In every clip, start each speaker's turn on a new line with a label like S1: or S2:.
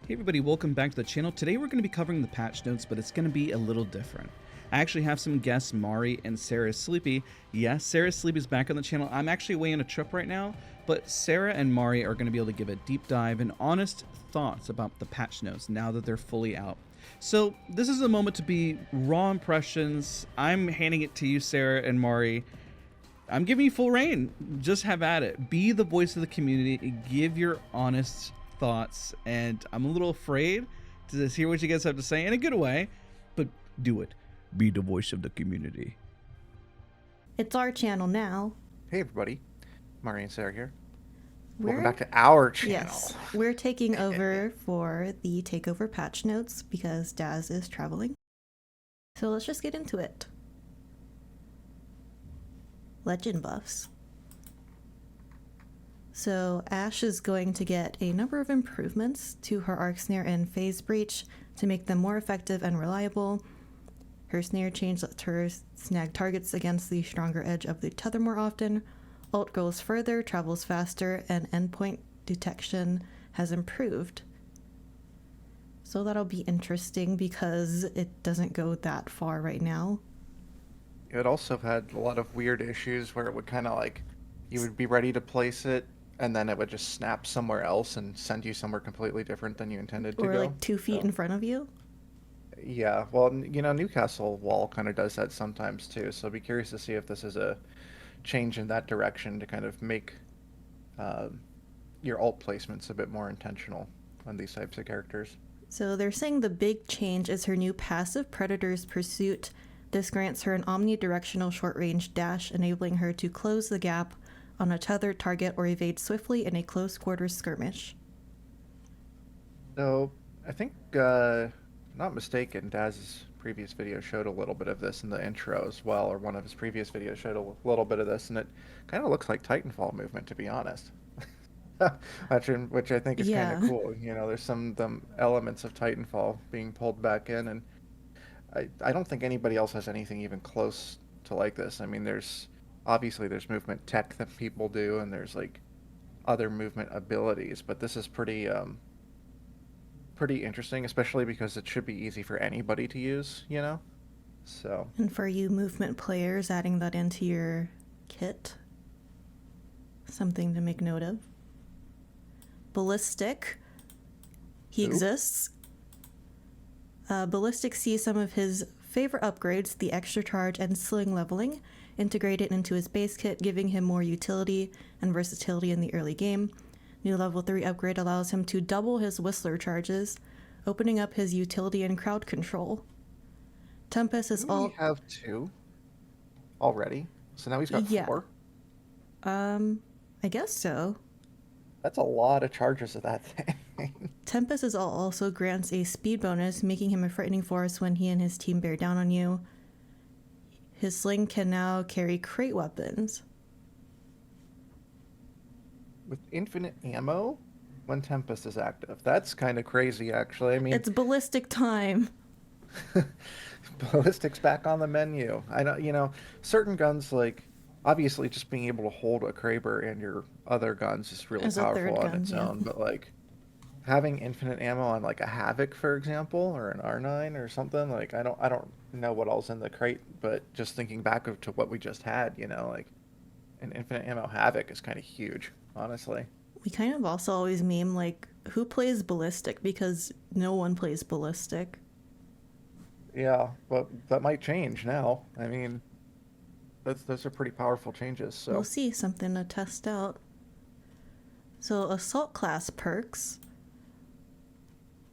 S1: Hey everybody, welcome back to the channel. Today we're going to be covering the patch notes, but it's going to be a little different. I actually have some guests, Mari and Sera Sleepy. Yes, Sera Sleepy is back on the channel. I'm actually away on a trip right now, but Sera and Mari are going to be able to give a deep dive and honest thoughts about the patch notes now that they're fully out. So this is a moment to be raw impressions. I'm handing it to you, Sera and Mari. I'm giving you full reign. Just have at it. Be the voice of the community. Give your honest thoughts, and I'm a little afraid to just hear what you guys have to say in a good way, but do it. Be the voice of the community.
S2: It's our channel now.
S3: Hey everybody, Mari and Sera here. Welcome back to our channel.
S2: Yes, we're taking over for the takeover patch notes because Dazz is traveling. So let's just get into it. Legend buffs. So Ashe is going to get a number of improvements to her arc snare and phase breach to make them more effective and reliable. Her snare change lets her snag targets against the stronger edge of the tether more often. Ult goes further, travels faster, and endpoint detection has improved. So that'll be interesting because it doesn't go that far right now.
S3: It also had a lot of weird issues where it would kind of like, you would be ready to place it, and then it would just snap somewhere else and send you somewhere completely different than you intended to go.
S2: Or like 2 feet in front of you.
S3: Yeah, well, you know, Newcastle Wall kind of does that sometimes too, so be curious to see if this is a change in that direction to kind of make your ult placements a bit more intentional on these types of characters.
S2: So they're saying the big change is her new passive Predator's Pursuit. This grants her an omnidirectional short-range dash, enabling her to close the gap on a tethered target or evade swiftly in a close-quarters skirmish.
S3: So, I think, not mistaken, Daz's previous video showed a little bit of this in the intro as well, or one of his previous videos showed a little bit of this, and it kind of looks like Titanfall movement, to be honest. which I think is kind of cool. You know, there's some elements of Titanfall being pulled back in, and I don't think anybody else has anything even close to like this. I mean, obviously there's movement tech that people do, and there's like other movement abilities, but this is pretty interesting, especially because it should be easy for anybody to use, you know? So.
S2: And for you movement players, adding that into your kit, something to make note of. Ballistic, he exists. Ballistic sees some of his favorite upgrades, the extra charge and sling leveling, integrated into his base kit, giving him more utility and versatility in the early game. New level 3 upgrade allows him to double his Whistler charges, opening up his utility and crowd control. Tempest is all...
S3: We have 2 already, so now he's got 4?
S2: I guess so.
S3: That's a lot of charges of that thing.
S2: Tempest is also grants a speed bonus, making him a frightening force when he and his team bear down on you. His sling can now carry crate weapons.
S3: With infinite ammo when Tempest is active. That's kind of crazy, actually. I mean,
S2: it's ballistic time.
S3: Ballistic's back on the menu. I know, you know, certain guns, like, obviously just being able to hold a Kraber and your other guns is really powerful on its own, but like having infinite ammo on like a Havoc, for example, or an R9 or something, like I don't know what else in the crate, but just thinking back to what we just had, you know, like an infinite ammo Havoc is kind of huge, honestly.
S2: We kind of also always meme like, who plays Ballistic, because no one plays Ballistic.
S3: Yeah, but that might change now. I mean, those are pretty powerful changes. So
S2: we'll see, something to test out. So Assault class perks.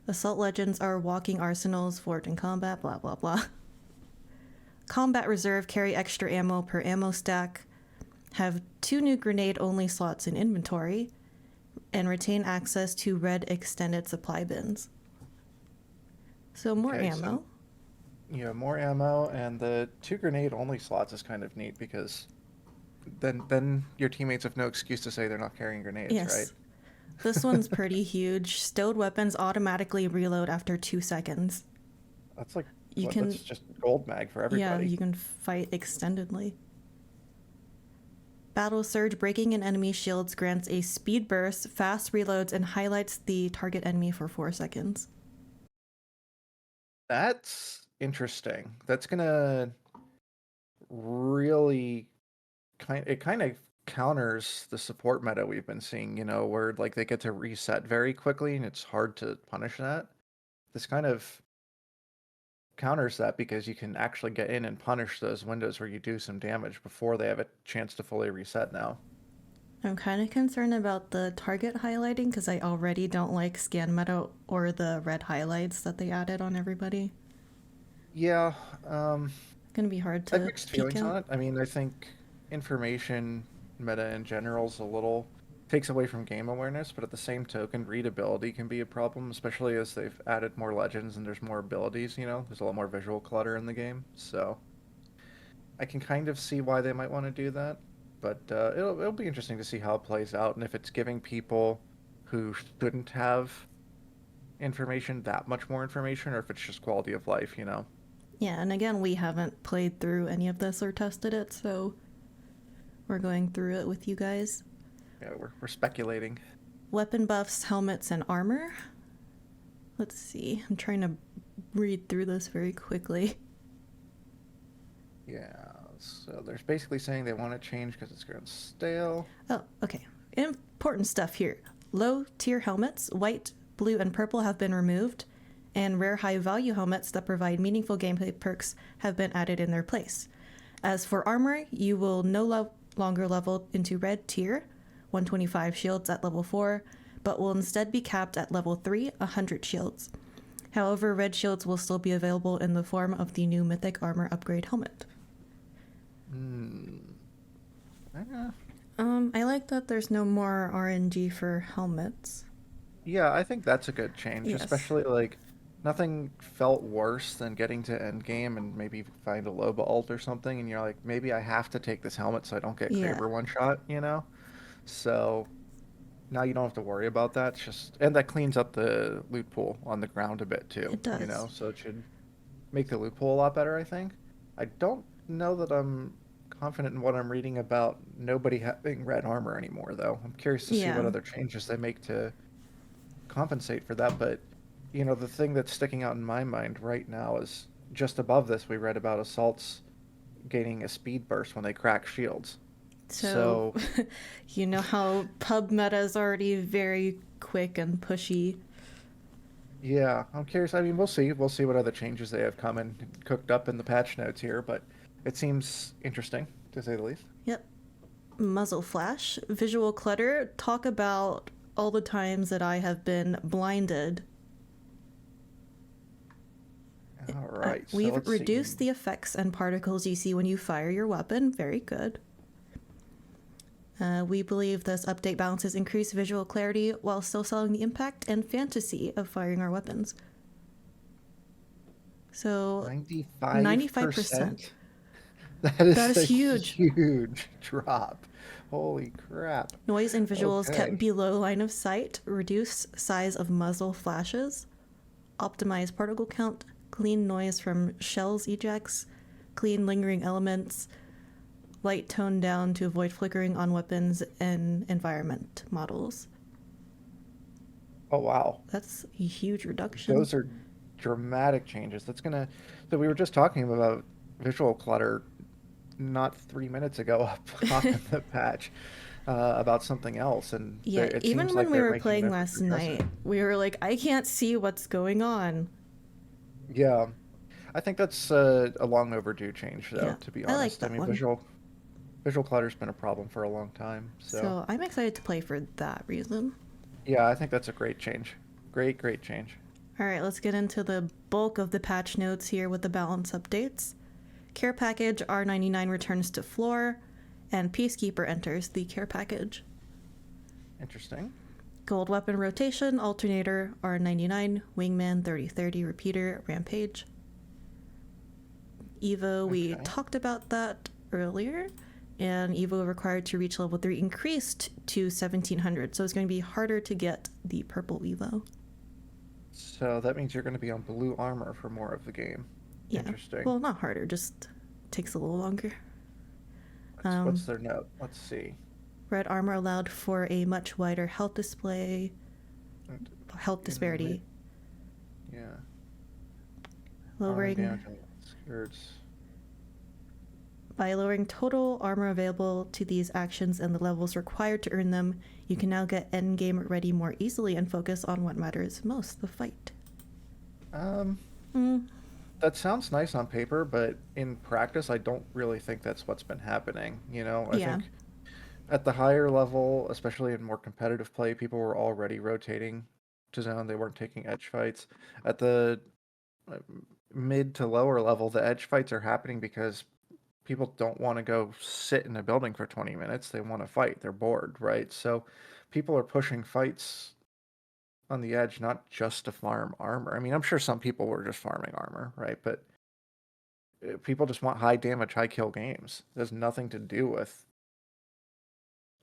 S2: Assault legends are walking arsenals, forged in combat, blah blah blah. Combat reserve carry extra ammo per ammo stack. Have 2 new grenade only slots in inventory. And retain access to red extended supply bins. So more ammo.
S3: So, yeah, more ammo, and the 2 grenade only slots is kind of neat because then your teammates have no excuse to say they're not carrying grenades,
S2: yes.
S3: Right?
S2: This one's pretty huge. Stowed weapons automatically reload after 2 seconds.
S3: That's like, that's just gold mag for everybody.
S2: Yeah, you can fight extendedly. Battle Surge, breaking an enemy shields grants a speed burst, fast reloads, and highlights the target enemy for 4 seconds.
S3: That's interesting. That's gonna really kind of counters the support meta we've been seeing, you know, where like they get to reset very quickly and it's hard to punish that. This kind of counters that because you can actually get in and punish those windows where you do some damage before they have a chance to fully reset now.
S2: I'm kind of concerned about the target highlighting because I already don't like scan meta or the red highlights that they added on everybody.
S3: Yeah,
S2: It's gonna be hard
S3: I have
S2: to
S3: mixed
S2: peek
S3: feelings on
S2: out.
S3: it. I mean, I think information meta in general is a little takes away from game awareness, but at the same token, readability can be a problem, especially as they've added more legends and there's more abilities, you know, there's a lot more visual clutter in the game. So I can kind of see why they might want to do that, but it'll be interesting to see how it plays out and if it's giving people who shouldn't have information that much more information or if it's just quality of life, you know.
S2: Yeah, and again, we haven't played through any of this or tested it, so we're going through it with you guys.
S3: Yeah, we're speculating.
S2: Weapon buffs, helmets, and armor. Let's see. I'm trying to read through this very quickly.
S3: Yeah, so they're basically saying they want to change because it's grown stale.
S2: Oh, okay. Important stuff here. Low tier helmets, white, blue, and purple have been removed, and rare high value helmets that provide meaningful gameplay perks have been added in their place. As for armor, you will no longer level into red tier, 125 shields at level 4, but will instead be capped at level 3, 100 shields. However, red shields will still be available in the form of the new Mythic Armor Upgrade helmet. I like that there's no more RNG for helmets.
S3: Yeah, I think that's a good change,
S2: Yes.
S3: especially like nothing felt worse than getting to end game and maybe find a Loba ult or something, and you're like, maybe I have to take this helmet so I don't get
S2: Yeah.
S3: Kraber one shot, you know? So now you don't have to worry about that. It's just and that cleans up the loot pool on the ground a bit too,
S2: It does.
S3: you know? So it should make the loot pool a lot better, I think. I don't know that I'm confident in what I'm reading about nobody having red armor anymore, though. I'm curious to see
S2: Yeah.
S3: what other changes they make to compensate for that. But, you know, the thing that's sticking out in my mind right now is just above this, we read about assaults gaining a speed burst when they crack shields.
S2: So, you know how pub meta is already very quick and pushy.
S3: Yeah, I'm curious. I mean, we'll see. We'll see what other changes they have come and cooked up in the patch notes here, but it seems interesting, to say the least.
S2: Yep. Muzzle Flash, visual clutter. Talk about all the times that I have been blinded.
S3: All right. So
S2: We've
S3: let's
S2: reduced
S3: see.
S2: the effects and particles you see when you fire your weapon. Very good. We believe this update balances increased visual clarity while still selling the impact and fantasy of firing our weapons. So 95%.
S3: That is
S2: That is
S3: a
S2: huge.
S3: huge drop. Holy crap.
S2: Noise and visuals
S3: Okay.
S2: kept below line of sight, reduce size of muzzle flashes, optimize particle count, clean noise from shells ejects, clean lingering elements, light toned down to avoid flickering on weapons and environment models.
S3: Oh, wow.
S2: That's a huge reduction.
S3: Those are dramatic changes. That's gonna. So we were just talking about visual clutter not 3 minutes ago up in the patch about something else, and
S2: Yeah,
S3: it
S2: even
S3: seems
S2: when
S3: like
S2: we
S3: they're
S2: were
S3: making
S2: playing
S3: an effort
S2: last
S3: to address
S2: night,
S3: it.
S2: we were like, I can't see what's going on.
S3: Yeah, I think that's a long overdue change, though.
S2: Yeah,
S3: To be
S2: I like
S3: honest, I
S2: that
S3: mean,
S2: one.
S3: visual clutter's been a problem for a long time.
S2: So I'm excited to play for that reason.
S3: Yeah, I think that's a great change. Great change.
S2: All right, let's get into the bulk of the patch notes here with the balance updates. Care package R99 returns to floor, and Peacekeeper enters the care package.
S3: Interesting.
S2: Gold weapon rotation, alternator R99, wingman 3030, repeater, rampage. Evo, we
S3: Okay.
S2: talked about that earlier, and Evo required to reach level 3 increased to 1700, so it's going to be harder to get the purple Evo.
S3: So that means you're going to be on blue armor for more of the game.
S2: Yeah.
S3: Interesting.
S2: Well, not harder, just takes a little longer.
S3: What's their note? Let's see.
S2: Red armor allowed for a much wider health disparity.
S3: Yeah.
S2: Lowering
S3: damage on skirts.
S2: By lowering total armor available to these actions and the levels required to earn them, you can now get endgame ready more easily and focus on what matters most, the fight.
S3: That sounds nice on paper, but in practice, I don't really think that's what's been happening. I think at the higher level, especially in more competitive play, people were already rotating to zone. They weren't taking edge fights. At the mid to lower level, the edge fights are happening because people don't want to go sit in a building for 20 minutes. They want to fight. They're bored, right? So people are pushing fights on the edge, not just to farm armor. I mean, I'm sure some people were just farming armor, right? But people just want high damage, high kill games. It has nothing to do with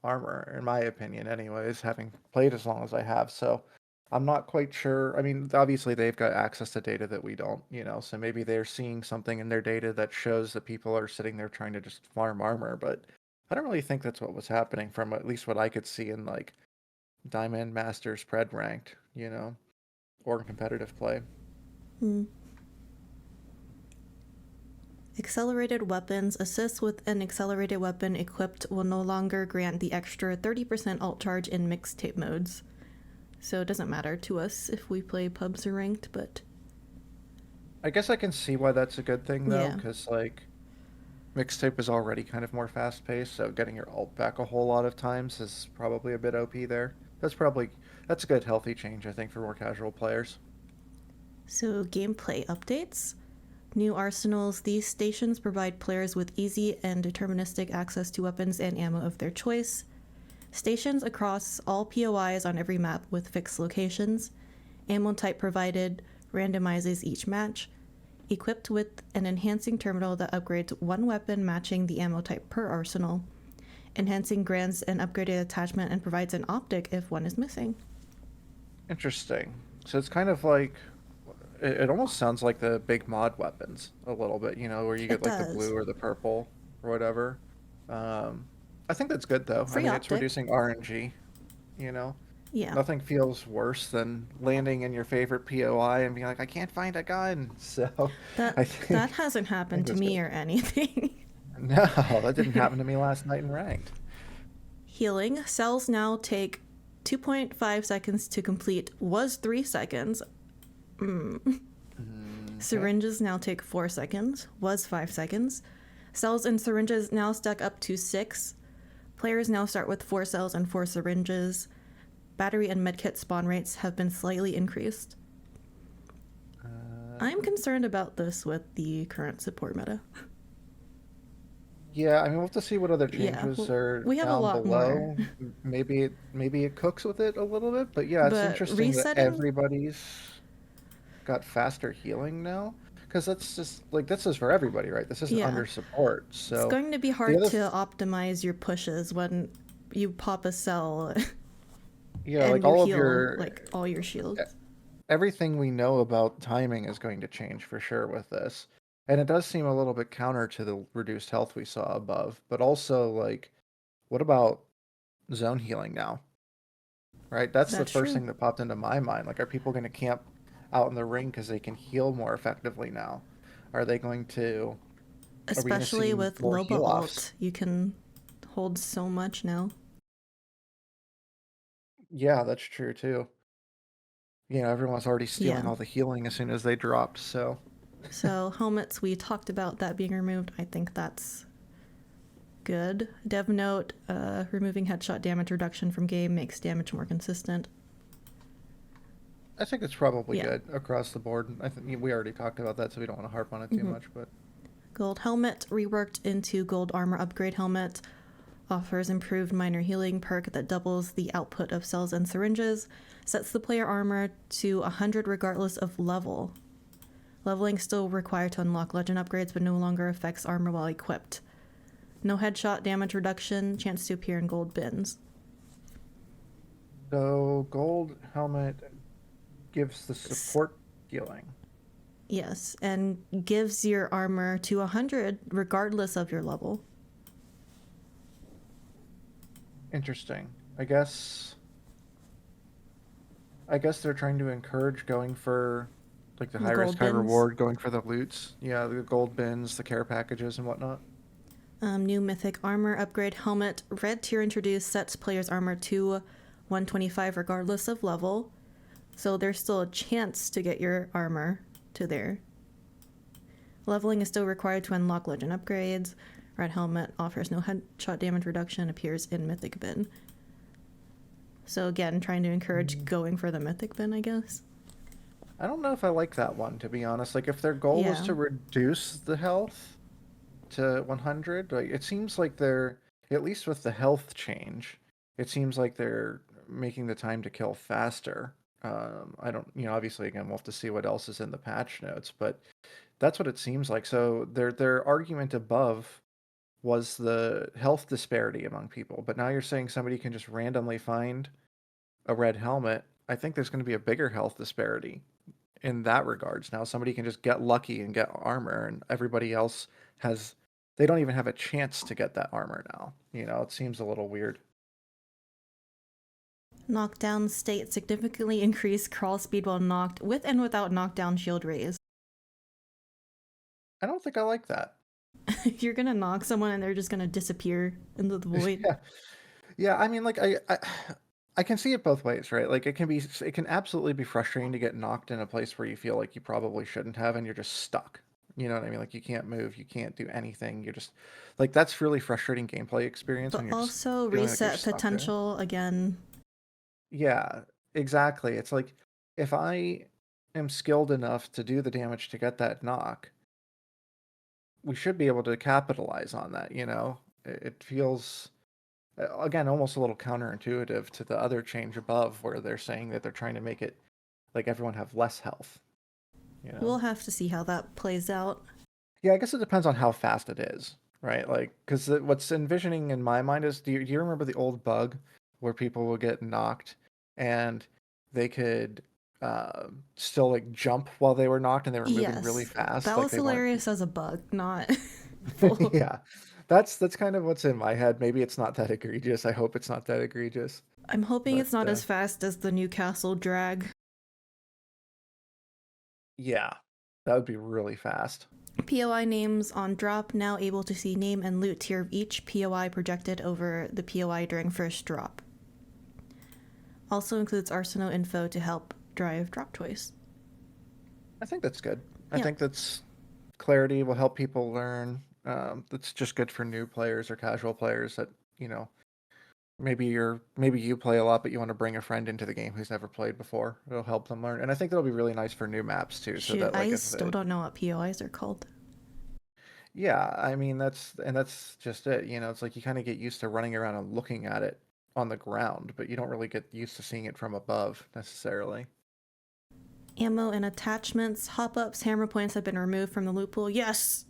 S3: armor, in my opinion, anyways, having played as long as I have. So I'm not quite sure. I mean, obviously they've got access to data that we don't, so maybe they're seeing something in their data that shows that people are sitting there trying to just farm armor, but I don't really think that's what was happening from at least what I could see in like Diamond, Master, Spread ranked, or in competitive play.
S2: Accelerated weapons. Assists with an accelerated weapon equipped will no longer grant the extra 30% alt charge in mixtape modes. So it doesn't matter to us if we play pubs or ranked, but...
S3: I guess I can see why that's a good thing, though,
S2: Yeah.
S3: because, like, mixtape is already kind of more fast-paced, so getting your alt back a whole lot of times is probably a bit OP there. That's a good, healthy change, I think, for more casual players.
S2: So gameplay updates. New arsenals. These stations provide players with easy and deterministic access to weapons and ammo of their choice. Stations across all POIs on every map with fixed locations. Ammo type provided randomizes each match. Equipped with an enhancing terminal that upgrades one weapon matching the ammo type per arsenal. Enhancing grants an upgraded attachment and provides an optic if one is missing.
S3: Interesting. So it's kind of like... It almost sounds like the big mod weapons a little bit, where you get like the blue or the purple or whatever. I think that's good, though.
S2: Free
S3: I mean,
S2: optic.
S3: it's reducing RNG,
S2: Yeah.
S3: Nothing feels worse than landing in your favorite POI and being like, I can't find a gun. So
S2: That hasn't happened to me or anything.
S3: No, that didn't happen to me last night in ranked.
S2: Healing. Cells now take 2.5 seconds to complete. Was 3 seconds. Syringes now take 4 seconds. Was 5 seconds. Cells and syringes now stack up to 6. Players now start with 4 cells and 4 syringes. Battery and medkit spawn rates have been slightly increased. I'm concerned about this with the current support meta.
S3: Yeah, I mean, we'll have to see what other changes are
S2: we have
S3: down
S2: a lot
S3: below.
S2: more.
S3: Maybe it cooks with it a little bit, but yeah, it's interesting that everybody's got faster healing now. Because that's just for everybody, right? This isn't under support, so
S2: it's going to be hard to optimize your pushes when you pop a cell.
S3: Yeah,
S2: and
S3: like
S2: you
S3: all
S2: heal,
S3: of your
S2: like all your shields.
S3: Everything we know about timing is going to change for sure with this. And it does seem a little bit counter to the reduced health we saw above, but also like, what about zone healing now? Right? That's the first thing that popped into my mind. Like, are people going to camp out in the ring because they can heal more effectively now? Are they going to...
S2: Especially with Loba ult, you can hold so much now.
S3: Yeah, that's true too. Everyone's already stealing all the healing as soon as they dropped, so...
S2: So helmets, we talked about that being removed. I think that's good. Dev note, removing headshot damage reduction from game makes damage more consistent.
S3: I think it's probably good across the board. I think we already talked about that, so we don't want to harp on it too much. But
S2: gold helmet reworked into gold armor upgrade helmet. Offers improved minor healing perk that doubles the output of cells and syringes. Sets the player armor to 100 regardless of level. Leveling still required to unlock legend upgrades, but no longer affects armor while equipped. No headshot damage reduction, chance to appear in gold bins.
S3: So gold helmet gives the support healing.
S2: Yes, and gives your armor to 100 regardless of your level.
S3: Interesting. I guess they're trying to encourage going for like the high risk,
S2: Gold
S3: high
S2: bins.
S3: reward, going for the loots. Yeah, the gold bins, the care packages, and whatnot.
S2: New mythic armor upgrade helmet. Red tier introduced sets player's armor to 125 regardless of level. So there's still a chance to get your armor to there. Leveling is still required to unlock legend upgrades. Red helmet offers no headshot damage reduction, appears in mythic bin. So again, trying to encourage going for the mythic bin, I guess.
S3: I don't know if I like that one, to be honest. Like, if their goal was
S2: Yeah.
S3: to reduce the health to 100, like, it seems like they're, at least with the health change, it seems like they're making the time to kill faster. I don't, obviously, again, we'll have to see what else is in the patch notes, but that's what it seems like. So their argument above was the health disparity among people, but now you're saying somebody can just randomly find a red helmet. I think there's going to be a bigger health disparity in that regards. Now somebody can just get lucky and get armor, and everybody else they don't even have a chance to get that armor now. It seems a little weird.
S2: Knockdown state significantly increased crawl speed while knocked with and without knockdown shield raise.
S3: I don't think I like that.
S2: You're gonna knock someone and they're just gonna disappear into the void.
S3: Yeah, I mean, like, I can see it both ways, right? Like, it can absolutely be frustrating to get knocked in a place where you feel like you probably shouldn't have, and you're just stuck. You know what I mean? Like, you can't move, you can't do anything. You're just like, that's really frustrating gameplay experience when
S2: But
S3: you're just
S2: also
S3: feeling like you're
S2: reset
S3: stuck there.
S2: potential again.
S3: Yeah, exactly. It's like, if I am skilled enough to do the damage to get that knock, we should be able to capitalize on that. It feels, again, almost a little counterintuitive to the other change above, where they're saying that they're trying to make it like everyone have less health.
S2: We'll have to see how that plays out.
S3: Yeah, I guess it depends on how fast it is, right? Like, because what's envisioning in my mind is, do you remember the old bug where people would get knocked and they could still like jump while they were knocked, and they were moving really
S2: Yes,
S3: fast,
S2: that
S3: like
S2: was
S3: they weren't.
S2: hilarious as a bug, not full.
S3: Yeah, that's kind of what's in my head. Maybe it's not that egregious. I hope it's not that egregious.
S2: I'm hoping
S3: But
S2: it's not as fast as the Newcastle drag.
S3: yeah, that would be really fast.
S2: POI names on drop, now able to see name and loot tier of each POI projected over the POI during first drop. Also includes Arsenal info to help drive drop choice.
S3: I think that's good. I
S2: Yeah.
S3: think that's clarity, will help people learn. That's just good for new players or casual players that, maybe you play a lot, but you want to bring a friend into the game who's never played before. It'll help them learn. And I think that'll be really nice for new maps too. So
S2: Shoot,
S3: that, like,
S2: I
S3: if
S2: still don't know what POIs are called.
S3: yeah, I mean, that's just it. It's like you kind of get used to running around and looking at it on the ground, but you don't really get used to seeing it from above necessarily.
S2: Ammo and attachments, hop-ups, hammer points have been removed from the loot pool. Yes!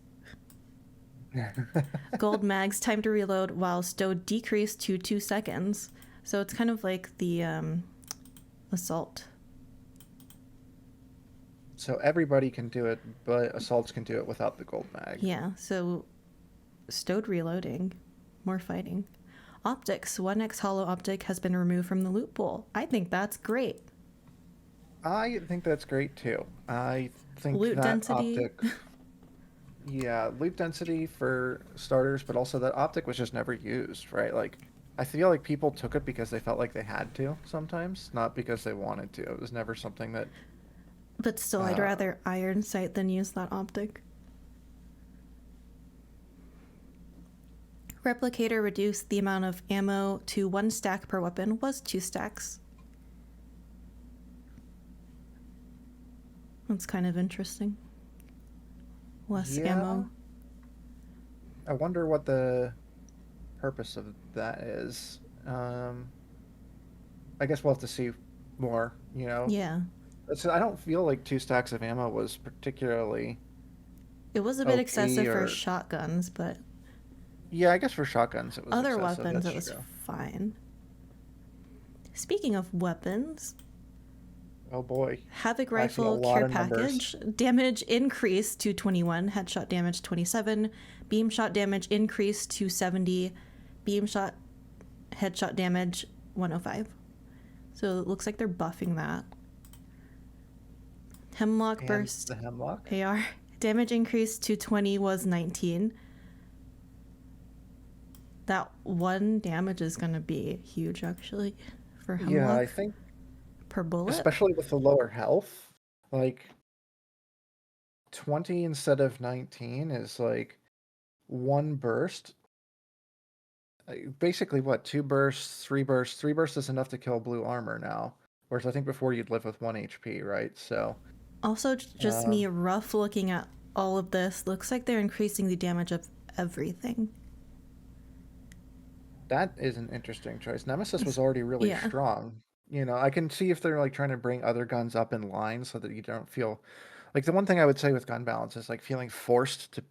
S2: Gold mags, time to reload, while stow decreased to 2 seconds. So it's kind of like the assault.
S3: So everybody can do it, but assaults can do it without the gold mag.
S2: Yeah, so stowed reloading, more fighting. Optics, 1x hollow optic has been removed from the loot pool. I think that's great.
S3: I think that's great too. I think
S2: Loot
S3: that
S2: density.
S3: optic, yeah, loot density for starters, but also that optic was just never used, right? Like, I feel like people took it because they felt like they had to sometimes, not because they wanted to. It was never something that.
S2: But still, I'd rather iron sight than use that optic. Replicator reduced the amount of ammo to 1 stack per weapon, was 2 stacks. That's kind of interesting. Less ammo.
S3: I wonder what the purpose of that is. I guess we'll have to see more,
S2: Yeah.
S3: I don't feel like 2 stacks of ammo was particularly.
S2: It was a bit
S3: OP
S2: excessive for
S3: or-
S2: shotguns, but
S3: Yeah, I guess for shotguns it was
S2: other
S3: excessive,
S2: weapons
S3: that's
S2: it was
S3: true.
S2: fine. Speaking of weapons,
S3: Oh boy.
S2: Havoc
S3: I see a
S2: Rifle
S3: lot
S2: Care
S3: of numbers.
S2: Package, damage increased to 21, headshot damage 27, beam shot damage increased to 70, beam shot headshot damage 105. So it looks like they're buffing that. Hemlock
S3: And
S2: burst
S3: the Hemlock.
S2: AR damage increase to 20 was 19. That 1 damage is going to be huge, actually, for Hemlock.
S3: Yeah, I think
S2: per bullet.
S3: especially with the lower health, like 20 instead of 19 is like 1 burst. Basically, what, 2 bursts, 3 bursts? 3 bursts is enough to kill blue armor now. Whereas I think before you'd live with 1 HP, right? So.
S2: Also, just me rough looking at all of this, looks like they're increasing the damage of everything.
S3: That is an interesting choice. Nemesis was already really strong. You know, I can see if they're like trying to bring other guns up in line so that you don't feel like the one thing I would say with gun balance is like feeling forced to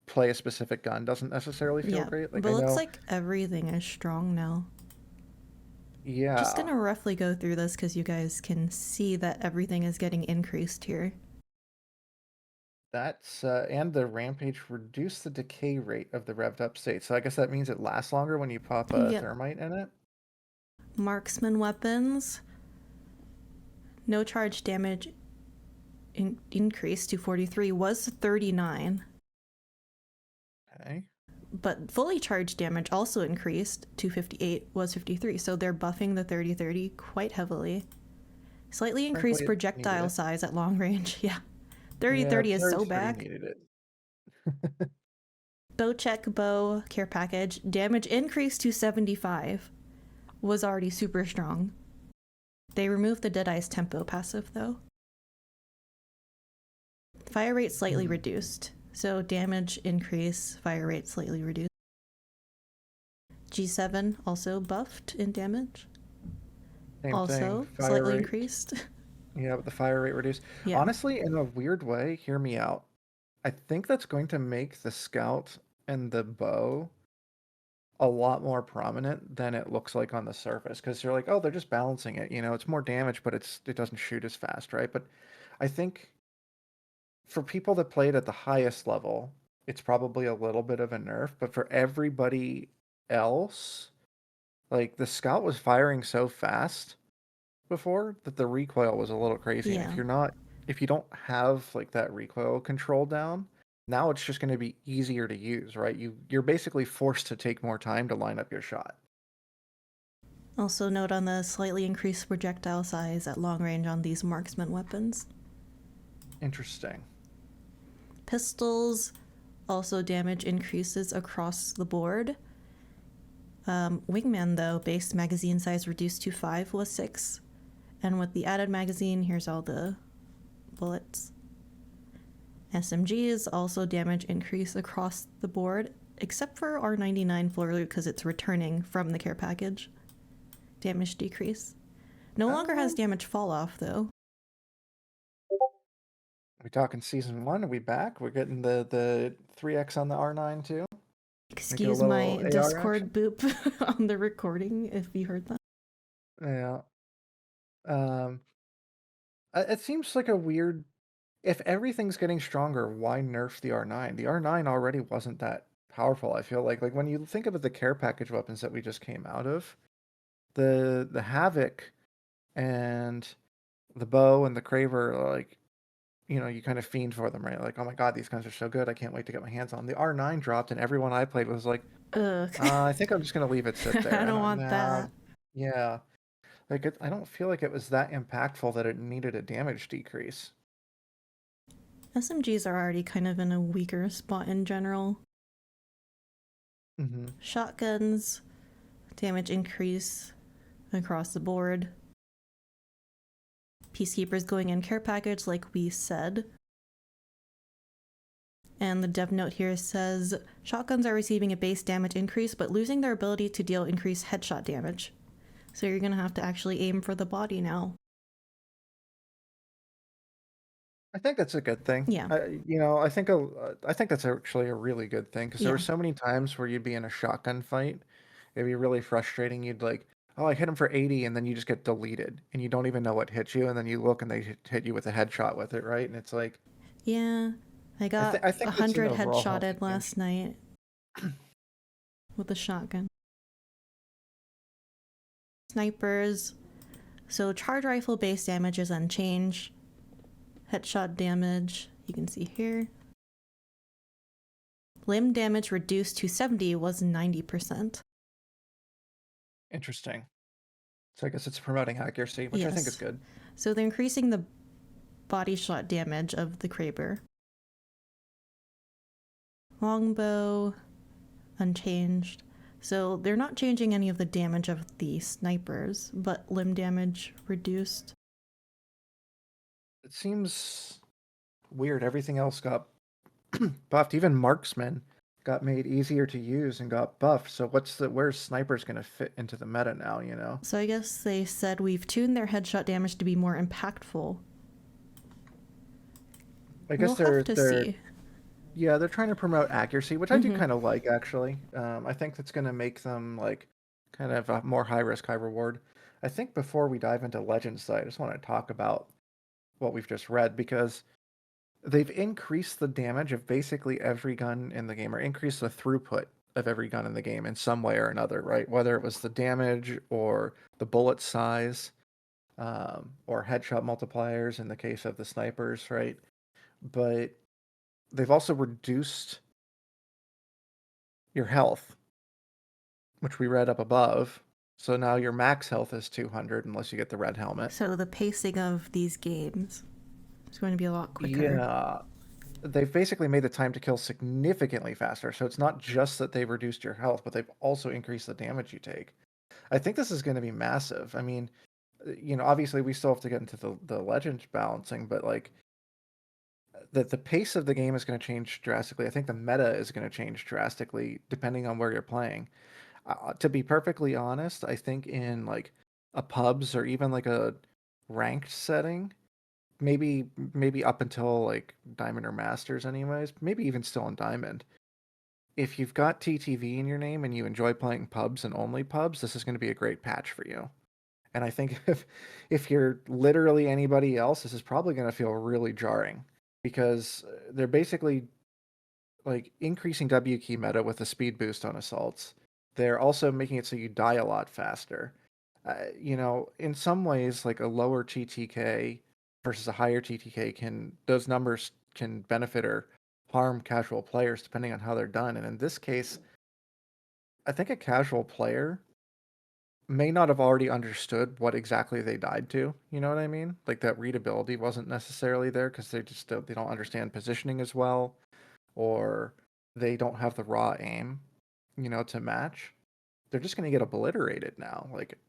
S3: play a specific gun doesn't necessarily feel great. Like,
S2: but it looks like everything is strong now.
S3: Yeah.
S2: Just gonna roughly go through this because you guys can see that everything is getting increased here.
S3: That's and the Rampage reduced the decay rate of the revved up state. So I guess that means it lasts longer when you pop a thermite in it.
S2: Marksman weapons. No charge damage increased to 43 was 39.
S3: Okay.
S2: But fully charged damage also increased to 58 was 53. So they're buffing the 30-30 quite heavily. Slightly increased projectile size at long range. Yeah. 30-30 is so bad.
S3: Needed it.
S2: Bow check, bow, care package. Damage increased to 75. Was already super strong. They removed the Deadeye's tempo passive though. Fire rate slightly reduced. So damage increase, fire rate slightly reduced. G7 also buffed in damage. Also slightly increased.
S3: Yeah, but the fire rate reduced. Yeah. Honestly, in a weird way, hear me out. I think that's going to make the scout and the bow a lot more prominent than it looks like on the surface. Because you're like, oh, they're just balancing it. You know, it's more damage, but it doesn't shoot as fast, right? But I think for people that played at the highest level, it's probably a little bit of a nerf. But for everybody else, like the scout was firing so fast before that the recoil was a little crazy.
S2: Yeah.
S3: And if you don't have like that recoil control down, now it's just going to be easier to use, right? You're basically forced to take more time to line up your shot.
S2: Also note on the slightly increased projectile size at long range on these marksman weapons.
S3: Interesting.
S2: Pistols, also damage increases across the board. Wingman though, base magazine size reduced to 5 was 6. And with the added magazine, here's all the bullets. SMGs also damage increase across the board, except for R99 floor loot because it's returning from the care package. Damage decrease. No longer has damage fall off though.
S3: Are we talking season 1? Are we back? We're getting the 3x on the R9 too?
S2: Excuse my Discord boop on the recording if you heard that.
S3: Yeah. It seems like a weird. If everything's getting stronger, why nerf the R9? The R9 already wasn't that powerful. I feel like when you think of the care package weapons that we just came out of, the Havoc and the bow and the Craver, like, you know, you kind of fiend for them, right? Like, oh my god, these guns are so good. I can't wait to get my hands on them. The R9 dropped, and everyone I played was like, I think I'm just gonna leave it sit there.
S2: I don't want that.
S3: Yeah. Like, I don't feel like it was that impactful that it needed a damage decrease.
S2: SMGs are already kind of in a weaker spot in general.
S3: Mm-hmm.
S2: Shotguns, damage increase across the board. Peacekeepers going in care package like we said. And the dev note here says, shotguns are receiving a base damage increase but losing their ability to deal increased headshot damage. So you're going to have to actually aim for the body now.
S3: I think that's a good thing.
S2: Yeah.
S3: I think that's actually a really good thing because there were so many times where you'd be in a shotgun fight. It'd be really frustrating. You'd like, oh, I hit him for 80, and then you just get deleted, and you don't even know what hit you, and then you look and they hit you with a headshot with it, right? And it's like,
S2: yeah, I got
S3: I think
S2: 100 headshotted last night with a shotgun. snipers. So charge rifle base damage is unchanged. Headshot damage, you can see here. Limb damage reduced to 70 was 90%.
S3: Interesting. So I guess it's promoting accuracy, which I think is good.
S2: So they're increasing the body shot damage of the Kraber. Longbow, unchanged. So they're not changing any of the damage of the snipers, but limb damage reduced.
S3: It seems weird. Everything else got buffed. Even marksman got made easier to use and got buffed. So where's snipers going to fit into the meta now, you know?
S2: So I guess they said we've tuned their headshot damage to be more impactful.
S3: I guess
S2: we'll have to see.
S3: Yeah, they're trying to promote accuracy, which I do kind of like, actually. I think that's going to make them, like, kind of a more high risk, high reward. I think before we dive into Legends, though, I just want to talk about what we've just read, because they've increased the damage of basically every gun in the game, or increased the throughput of every gun in the game in some way or another, right? Whether it was the damage or the bullet size, or headshot multipliers in the case of the snipers, right? But they've also reduced your health, which we read up above. So now your max health is 200 unless you get the red helmet.
S2: So the pacing of these games is going to be a lot quicker.
S3: Yeah. They've basically made the time to kill significantly faster. So it's not just that they've reduced your health, but they've also increased the damage you take. I think this is going to be massive. I mean, you know, obviously we still have to get into the legend balancing, but like the pace of the game is going to change drastically. I think the meta is going to change drastically depending on where you're playing. To be perfectly honest, I think in like a pubs or even like a ranked setting, maybe up until like Diamond or Masters anyways, maybe even still in Diamond, if you've got TTV in your name and you enjoy playing pubs and only pubs, this is going to be a great patch for you. And I think if you're literally anybody else, this is probably going to feel really jarring, because they're basically like increasing W key meta with a speed boost on assaults. They're also making it so you die a lot faster. You know, in some ways, like a lower TTK versus a higher TTK those numbers can benefit or harm casual players depending on how they're done. And in this case, I think a casual player may not have already understood what exactly they died to. You know what I mean? Like that readability wasn't necessarily there because they don't understand positioning as well, or they don't have the raw aim, you know, to match. They're just going to get obliterated now. Like,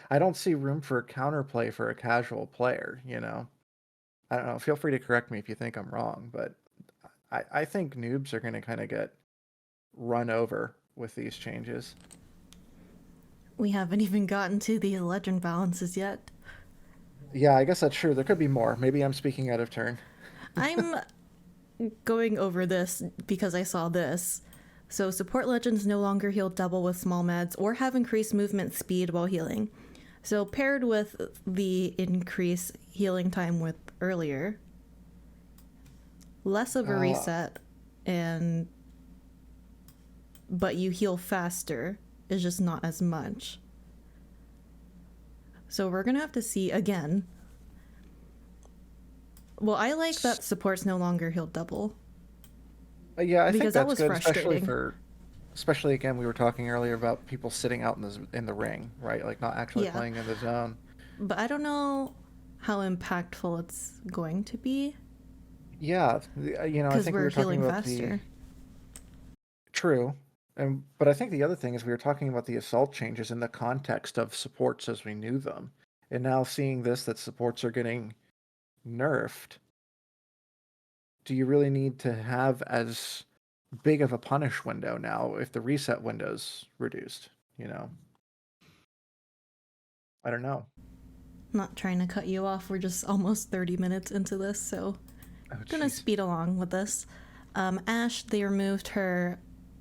S3: I don't see room for counterplay for a casual player, you know? I don't know. Feel free to correct me if you think I'm wrong, but I think noobs are going to kind of get run over with these changes.
S2: We haven't even gotten to the legend balances yet.
S3: Yeah, I guess that's true. There could be more. Maybe I'm speaking out of turn.
S2: I'm going over this because I saw this. So support legends no longer heal double with small meds or have increased movement speed while healing. So paired with the increased healing time with earlier, less of a reset, but you heal faster is just not as much. So we're gonna have to see again. Well, I like that supports no longer heal double.
S3: Yeah, I think that's
S2: that was
S3: good,
S2: frustrating.
S3: especially again, we were talking earlier about people sitting out in the ring, right? Like not actually playing in the zone.
S2: But I don't know how impactful it's going to be.
S3: Yeah, you know, I think we were talking about
S2: faster.
S3: True. But I think the other thing is we were talking about the assault changes in the context of supports as we knew them. And now seeing that supports are getting nerfed, do you really need to have as big of a punish window now if the reset window's reduced, you know? I don't know.
S2: Not trying to cut you off. We're just almost 30 minutes into this, so I'm gonna speed along with this. Ashe, they removed her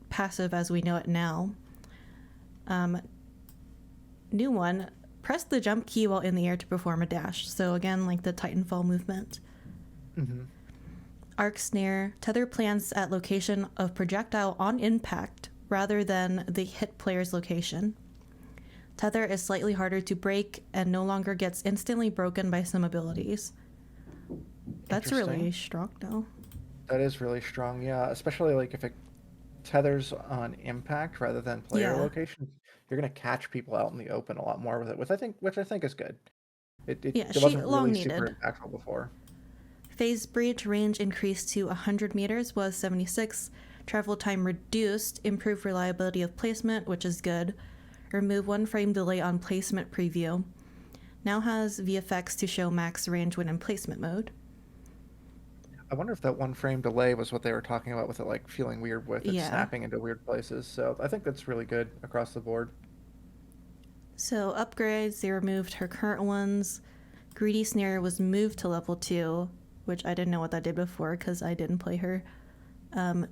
S2: passive as we know it now. New one, press the jump key while in the air to perform a dash. So again, like the Titanfall movement. Arc snare, tether plants at location of projectile on impact rather than the hit player's location. Tether is slightly harder to break and no longer gets instantly broken by some abilities. That's really
S3: Interesting.
S2: strong though.
S3: That is really strong, yeah. Especially like if it tethers on impact rather than player
S2: Yeah.
S3: location, you're gonna catch people out in the open a lot more with it, which I think is good. It
S2: Yeah, she
S3: wasn't
S2: long
S3: really super
S2: needed.
S3: impactful before.
S2: Phase breach range increased to 100 meters was 76. Travel time reduced, improved reliability of placement, which is good. Remove 1 frame delay on placement preview. Now has VFX to show max range when in placement mode.
S3: I wonder if that 1 frame delay was what they were talking about with it like feeling weird with it
S2: Yeah.
S3: snapping into weird places. So I think that's really good across the board.
S2: So upgrades, they removed her current ones. Greedy Snare was moved to level 2, which I didn't know what that did before because I didn't play her.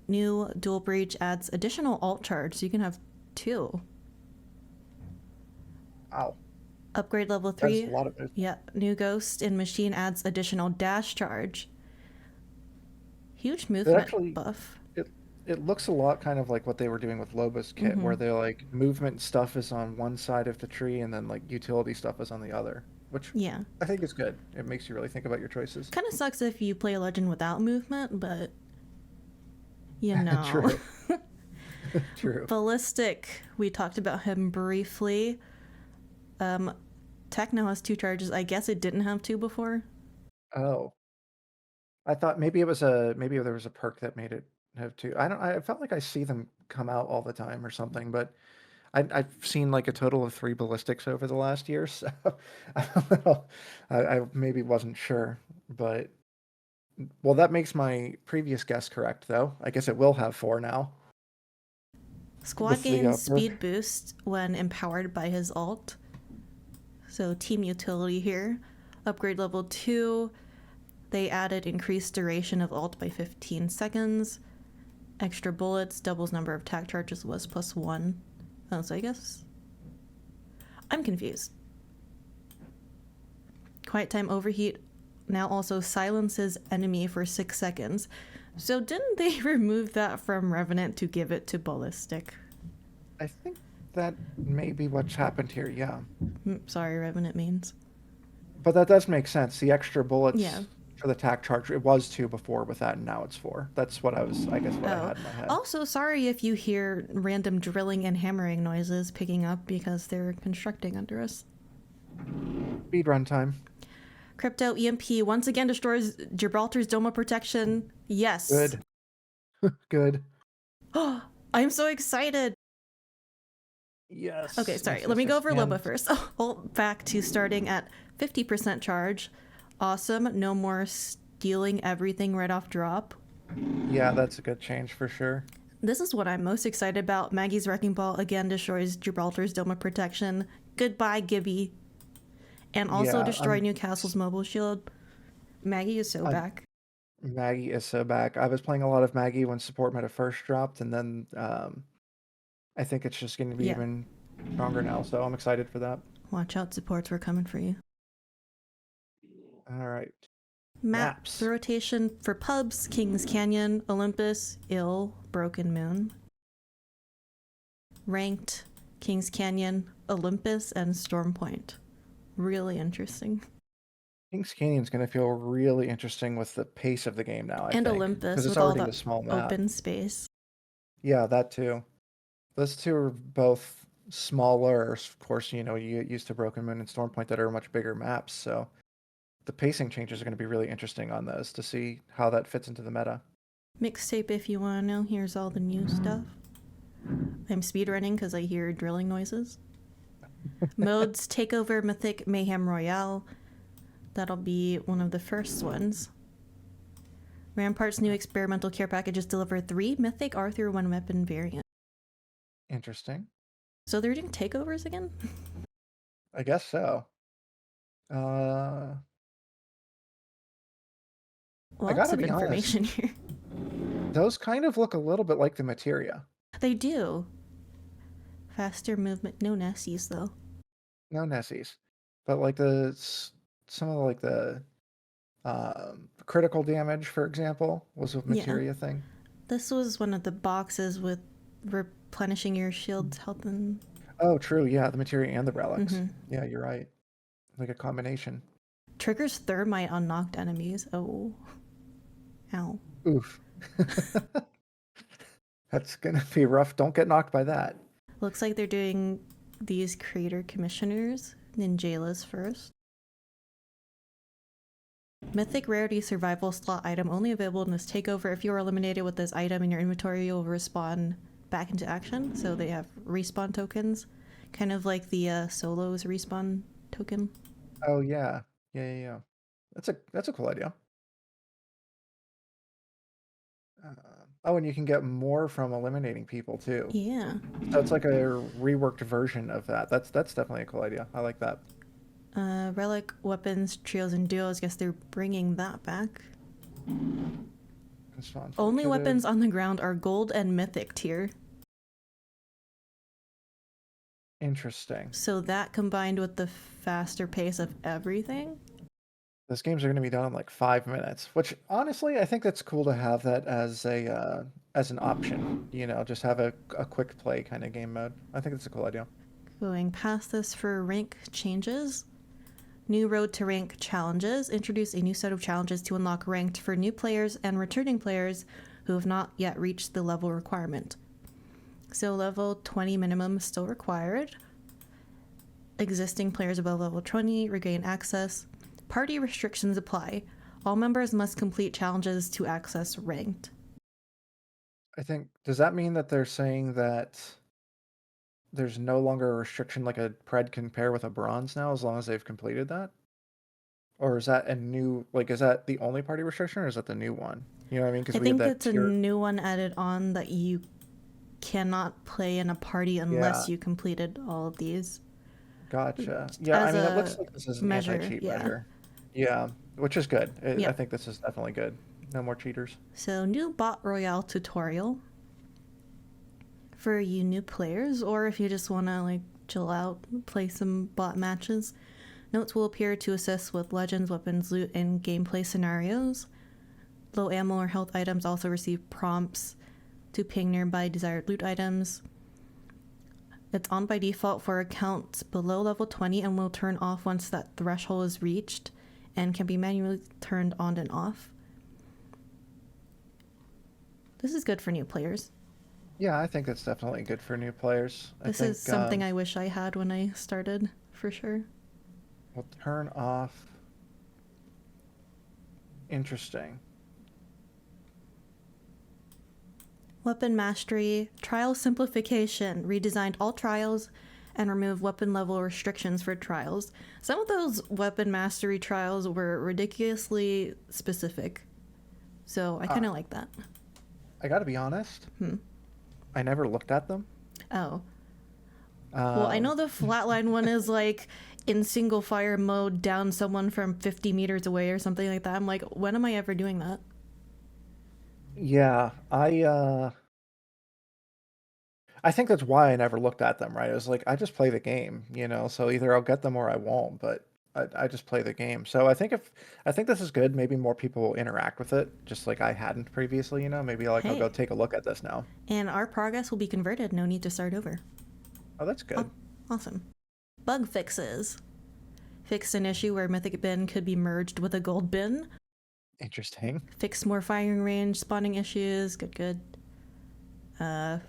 S2: New Dual Breach adds additional alt charge, so you can have 2.
S3: Wow.
S2: Upgrade level
S3: That is
S2: 3.
S3: a lot of it.
S2: Yeah, new Ghost in Machine adds additional dash charge. Huge
S3: It
S2: movement
S3: actually
S2: buff.
S3: it looks a lot kind of like what they were doing with Loba's kit, where they're like movement stuff is on one side of the tree and then like utility stuff is on the other, which
S2: Yeah.
S3: I think is good. It makes you really think about your choices.
S2: Kind of sucks if you play a legend without movement, but you know.
S3: True. True.
S2: Ballistic, we talked about him briefly. Tech now has 2 charges. I guess it didn't have 2 before.
S3: Oh. I thought maybe there was a perk that made it have two. I felt like I see them come out all the time or something, but I've seen like a total of 3 ballistics over the last year, so I'm a little, I maybe wasn't sure, but well, that makes my previous guess correct though. I guess it will have 4 now
S2: Squad
S3: with the
S2: gains
S3: perk.
S2: speed boost when empowered by his alt. So team utility here. Upgrade level 2. They added increased duration of ult by 15 seconds. Extra bullets, doubles number of attack charges was +1. Oh, so I guess I'm confused. Quiet time overheat now also silences enemy for 6 seconds. So didn't they remove that from Revenant to give it to Ballistic?
S3: I think that may be what's happened here, yeah.
S2: Sorry, Revenant means.
S3: But that does make sense. The extra bullets
S2: Yeah.
S3: for the attack charge, it was 2 before with that, and now it's 4. That's what I guess what I
S2: Oh,
S3: had in my head.
S2: also sorry if you hear random drilling and hammering noises picking up because they're constructing under us.
S3: Speed run time.
S2: Crypto EMP once again destroys Gibraltar's Dome of Protection. Yes.
S3: Good. Good.
S2: I'm so excited.
S3: Yes.
S2: Okay, sorry.
S3: Yes,
S2: Let me
S3: yes,
S2: go
S3: yes.
S2: over Loba first. Ult back to starting at 50% charge. Awesome. No more stealing everything right off drop.
S3: Yeah, that's a good change for sure.
S2: This is what I'm most excited about. Maggie's Wrecking Ball again destroys Gibraltar's Dome of Protection. Goodbye, Gibby. And also
S3: Yeah,
S2: destroy Newcastle's mobile shield. Maggie is so
S3: I'm-
S2: back.
S3: Maggie is so back. I was playing a lot of Maggie when support meta first dropped, and then I think it's just going to be
S2: Yeah.
S3: even stronger now, so I'm excited for that.
S2: Watch out, supports, we're coming for you.
S3: All right.
S2: Maps. The rotation for pubs, Kings Canyon, Olympus, Ill, Broken Moon. Ranked, Kings Canyon, Olympus, and Storm Point. Really interesting.
S3: Kings Canyon's going to feel really interesting with the pace of the game now, I
S2: And
S3: think.
S2: Olympus
S3: Because it's
S2: with all
S3: already
S2: the
S3: a small map.
S2: open space.
S3: Yeah, that too. Those two are both smaller. Of course, you get used to Broken Moon and Storm Point that are much bigger maps, so the pacing changes are going to be really interesting on those to see how that fits into the meta.
S2: Mixtape if you want to know. Here's all the new stuff. I'm speedrunning because I hear drilling noises. Modes, Takeover, Mythic, Mayhem, Royale. That'll be one of the first ones. Rampart's new experimental care packages deliver 3 Mythic Arthur 1 weapon variant.
S3: Interesting.
S2: So they're doing takeovers again?
S3: I guess so.
S2: Lots of
S3: be
S2: information here.
S3: Those kind of look a little bit like the materia.
S2: They do. Faster movement. No Nessies, though.
S3: No Nessies. But like some of like the critical damage, for example, was a materia thing.
S2: This was one of the boxes with replenishing your shield's health and...
S3: Oh, true. Yeah, the materia and the relics.
S2: Hmm.
S3: Yeah, you're right. Like a combination.
S2: Triggers thermite on knocked enemies. Oh. Ow.
S3: Oof. That's gonna be rough. Don't get knocked by that.
S2: Looks like they're doing these creator commissioners. Ninjalas first. Mythic rarity survival slot item only available in this takeover. If you are eliminated with this item in your inventory, you'll respawn back into action. So they have respawn tokens, kind of like the solos respawn token.
S3: Oh yeah. Yeah. That's a cool idea. Oh, and you can get more from eliminating people too.
S2: Yeah.
S3: So it's like a reworked version of that. That's definitely a cool idea. I like that.
S2: Relic weapons, trios, and duos. Guess they're bringing that back. Only weapons on the ground are gold and mythic tier.
S3: Interesting.
S2: So that combined with the faster pace of everything.
S3: Those games are going to be done in like 5 minutes, which honestly, I think that's cool to have that as a as an option. You know, just have a quick play kind of game mode. I think it's a cool idea.
S2: Going past this for rank changes. New Road to Rank challenges. Introduce a new set of challenges to unlock ranked for new players and returning players who have not yet reached the level requirement. So level 20 minimum is still required. Existing players above level 20 regain access. Party restrictions apply. All members must complete challenges to access ranked.
S3: I think, does that mean that they're saying that there's no longer a restriction like a pred can pair with a bronze now as long as they've completed that? Or is that a new, like, is that the only party restriction or is that the new one? You know what I mean? Because
S2: I
S3: we had
S2: think
S3: that
S2: it's a new one added on that you cannot play in a party unless you completed all of these.
S3: Gotcha. Yeah, I
S2: As
S3: mean, it
S2: a
S3: looks like this is an
S2: measure,
S3: anti-cheat
S2: yeah.
S3: measure. Yeah, which is good. I
S2: Yep.
S3: think this is definitely good. No more cheaters.
S2: So new bot Royale tutorial for you new players, or if you just want to like chill out, play some bot matches. Notes will appear to assist with legends, weapons, loot, and gameplay scenarios. Low ammo or health items also receive prompts to ping nearby desired loot items. It's on by default for accounts below level 20 and will turn off once that threshold is reached and can be manually turned on and off. This is good for new players.
S3: Yeah, I think that's definitely good for new players.
S2: This is something I wish I had when I started, for sure.
S3: We'll turn off. Interesting.
S2: Weapon mastery, trial simplification, redesigned all trials and remove weapon level restrictions for trials. Some of those weapon mastery trials were ridiculously specific. So I kind of like that.
S3: I gotta be honest. I never looked at them.
S2: Oh. Well, I know the flatline one is like in single fire mode down someone from 50 meters away or something like that. I'm like, when am I ever doing that?
S3: Yeah, I think that's why I never looked at them, right? It was like, I just play the game, you know, so either I'll get them or I won't, but I just play the game. So I think this is good, maybe more people will interact with it, just like I hadn't previously, you know, maybe like I'll go take a look at this now.
S2: And our progress will be converted, no need to start over.
S3: Oh, that's good.
S2: Awesome. Bug fixes. Fixed an issue where Mythic Bin could be merged with a Gold Bin.
S3: Interesting.
S2: Fixed more firing range, spawning issues, good.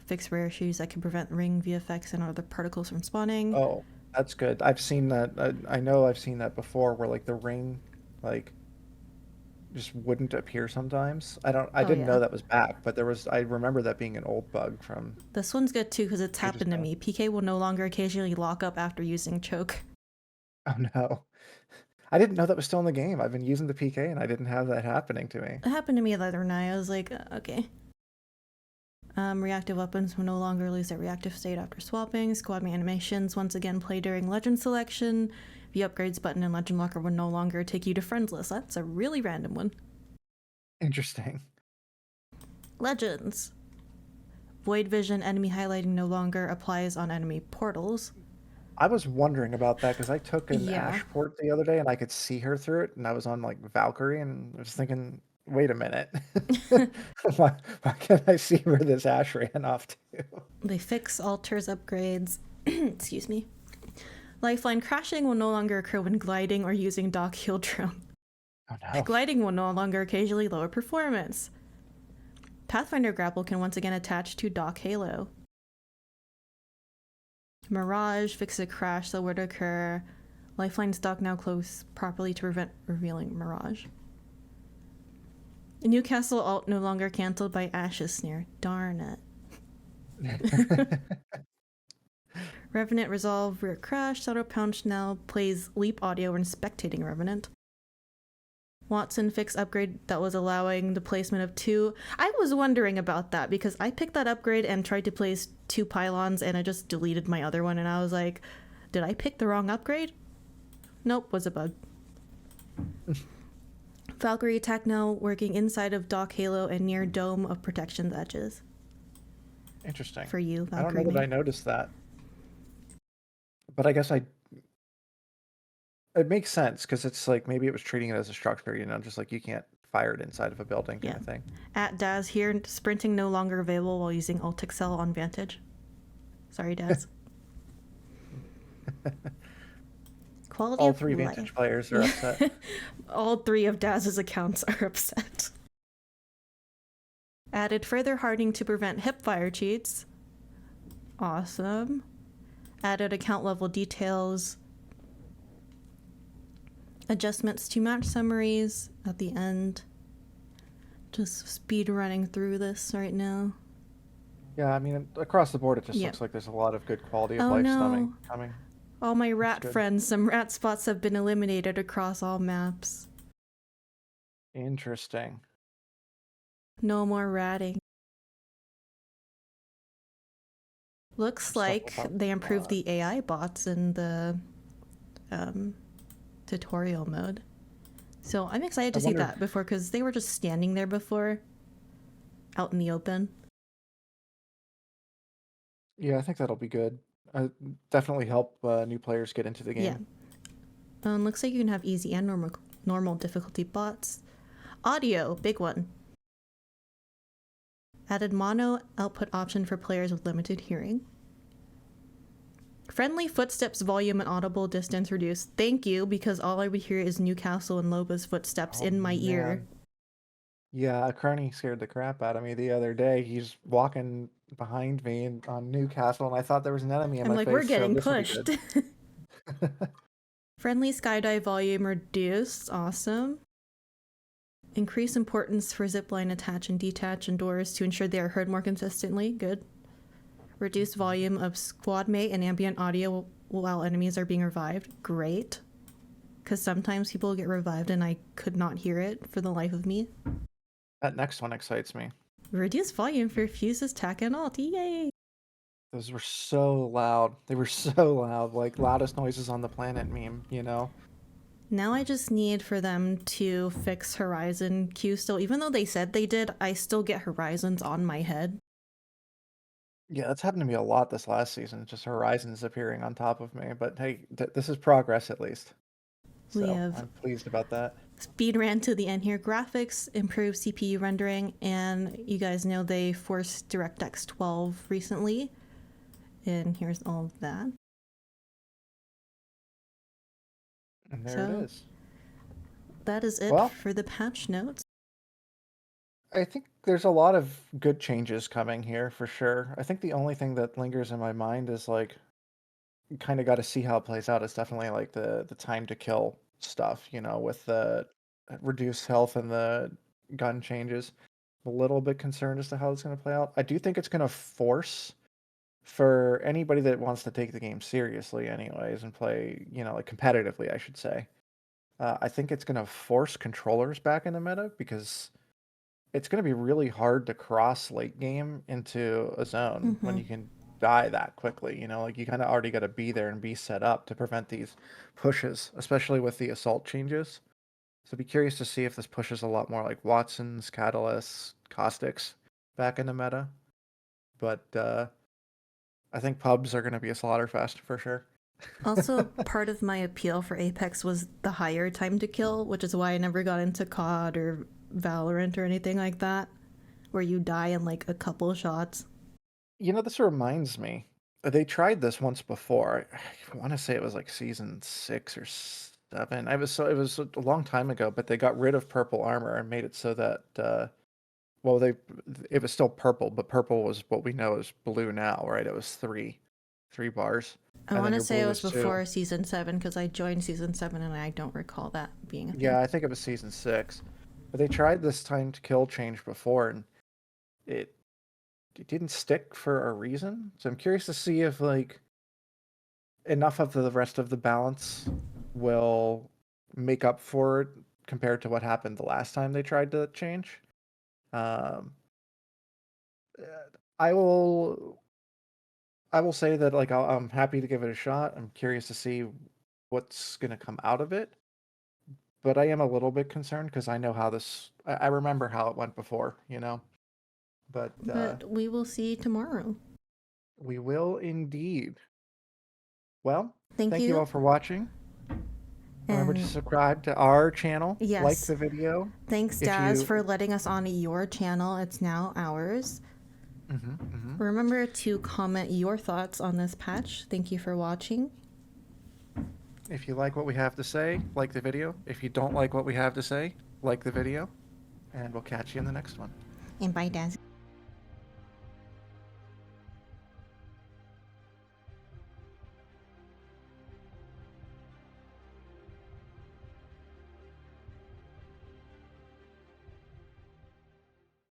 S2: Fixed rare issues that can prevent ring VFX and other particles from spawning.
S3: Oh, that's good. I've seen that. I know I've seen that before where like the ring like just wouldn't appear sometimes. I didn't know that was back, but I remember that being an old bug from.
S2: This one's good too because it's happened to me. PK will no longer occasionally lock up after using choke.
S3: Oh no. I didn't know that was still in the game. I've been using the PK and I didn't have that happening to me.
S2: It happened to me the other night. I was like, okay. Reactive weapons will no longer lose their reactive state after swapping. Squad mate animations once again play during legend selection. The upgrades button in Legend Locker will no longer take you to friends list. That's a really random one.
S3: Interesting.
S2: Legends. Void vision enemy highlighting no longer applies on enemy portals.
S3: I was wondering about that because I took an Ash port the other day and I could see her through it, and I was on like Valkyrie and I was thinking, wait a minute. why can't I see where this Ash ran off to?
S2: They fix altars upgrades. Excuse me. Lifeline crashing will no longer occur when gliding or using dock heel drone.
S3: Oh no.
S2: Gliding will no longer occasionally lower performance. Pathfinder grapple can once again attach to dock halo. Mirage fix a crash that would occur. Lifeline's dock now close properly to prevent revealing Mirage. Newcastle alt no longer cancelled by Ash's Snare. Darn it. Revenant resolve rear crash. Shadow Punch now plays leap audio when spectating Revenant. Watson fix upgrade that was allowing the placement of 2. I was wondering about that because I picked that upgrade and tried to place 2 pylons and I just deleted my other one and I was like, did I pick the wrong upgrade? Nope, was a bug. Valkyrie attack now working inside of dock halo and near dome of protection edges.
S3: Interesting.
S2: For you, Valkyrie.
S3: I don't know that I noticed that. But I guess it makes sense because it's like maybe it was treating it as a structure, just like you can't fire it inside of a building kind of thing.
S2: At Dazs here, sprinting no longer available while using Alt Excel on Vantage. Sorry, Dazs. Quality
S3: All
S2: of
S3: 3
S2: life.
S3: Vantage players are upset.
S2: All 3 of Daz's accounts are upset. Added further hardening to prevent hip fire cheats. Awesome. Added account level details. Adjustments to match summaries at the end. Just speed running through this right now.
S3: Yeah, I mean, across the board, it just looks like there's a lot of good quality of life coming.
S2: All my rat friends, some rat spots have been eliminated across all maps.
S3: Interesting.
S2: No more ratting. Looks
S3: Stuff
S2: like
S3: about
S2: they improved the AI bots in the tutorial mode. So I'm excited to see that before, because they were just standing there before, out in the open.
S3: Yeah, I think that'll be good. Definitely help new players get into the game.
S2: Yeah. Looks like you can have easy and normal difficulty bots. Audio, big one. Added mono output option for players with limited hearing. Friendly footsteps volume and audible distance reduced. Thank you, because all I would hear is Newcastle and Loba's footsteps in my ear.
S3: Yeah, a crony scared the crap out of me the other day. He's walking behind me on Newcastle, and I thought there was an enemy in my face.
S2: I'm like, we're getting
S3: so
S2: pushed. Friendly skydive volume reduced. Awesome. Increase importance for zipline attach and detach and doors to ensure they are heard more consistently. Good. Reduce volume of squad mate and ambient audio while enemies are being revived. Great. Because sometimes people get revived and I could not hear it for the life of me.
S3: That next one excites me.
S2: Reduce volume for fuses, tac, and alt. Yay!
S3: Those were so loud. They were so loud. Like, loudest noises on the planet meme,
S2: Now I just need for them to fix Horizon Q still. Even though they said they did, I still get Horizons on my head.
S3: Yeah, that's happened to me a lot this last season. Just Horizons appearing on top of me. But hey, this is progress at least. So I'm pleased about that.
S2: Speed ran to the end here. Graphics, improved CPU rendering, and you guys know they forced DirectX 12 recently. And here's all of that.
S3: And there it is.
S2: That is it for the patch notes.
S3: I think there's a lot of good changes coming here for sure. I think the only thing that lingers in my mind is like, you kind of got to see how it plays out. It's definitely like the time to kill stuff, with the reduced health and the gun changes. I'm a little bit concerned as to how it's going to play out. I do think it's going to force for anybody that wants to take the game seriously anyways and play, like competitively, I should say. I think it's going to force controllers back into meta because it's going to be really hard to cross late game into a zone when you can die that quickly. Like you kind of already got to be there and be set up to prevent these pushes, especially with the assault changes. So be curious to see if this pushes a lot more like Watsons, Catalysts, Caustics back into meta. But I think pubs are going to be a slaughterfest for sure.
S2: Also, part of my appeal for Apex was the higher time to kill, which is why I never got into COD or Valorant or anything like that, where you die in like a couple shots.
S3: This reminds me They tried this once before. I want to say it was like season 6 or 7. It was a long time ago, but they got rid of purple armor and made it so that well, it was still purple, but purple was what we know is blue now, right? It was three bars.
S2: I
S3: And then
S2: want to
S3: your
S2: say it
S3: blue
S2: was
S3: is 2.
S2: before season 7 because I joined season 7 and I don't recall that being a thing.
S3: Yeah, I think it was season 6. But they tried this time to kill change before, and it didn't stick for a reason. So I'm curious to see if like enough of the rest of the balance will make up for it compared to what happened the last time they tried to change. Um, I will say that like I'm happy to give it a shot. I'm curious to see what's gonna come out of it, but I am a little bit concerned because I know how this. I remember how it went before, you know. But
S2: we will see tomorrow.
S3: we will indeed. Well,
S2: Thank
S3: you
S2: you.
S3: all for watching. Remember to subscribe to our channel.
S2: Yes.
S3: Like the video.
S2: Thanks, Dazs, for letting us on your channel. It's now ours. Remember to comment your thoughts on this patch. Thank you for watching.
S3: If you like what we have to say, like the video. If you don't like what we have to say, like the video. And we'll catch you in the next one.
S2: And bye, Dazs.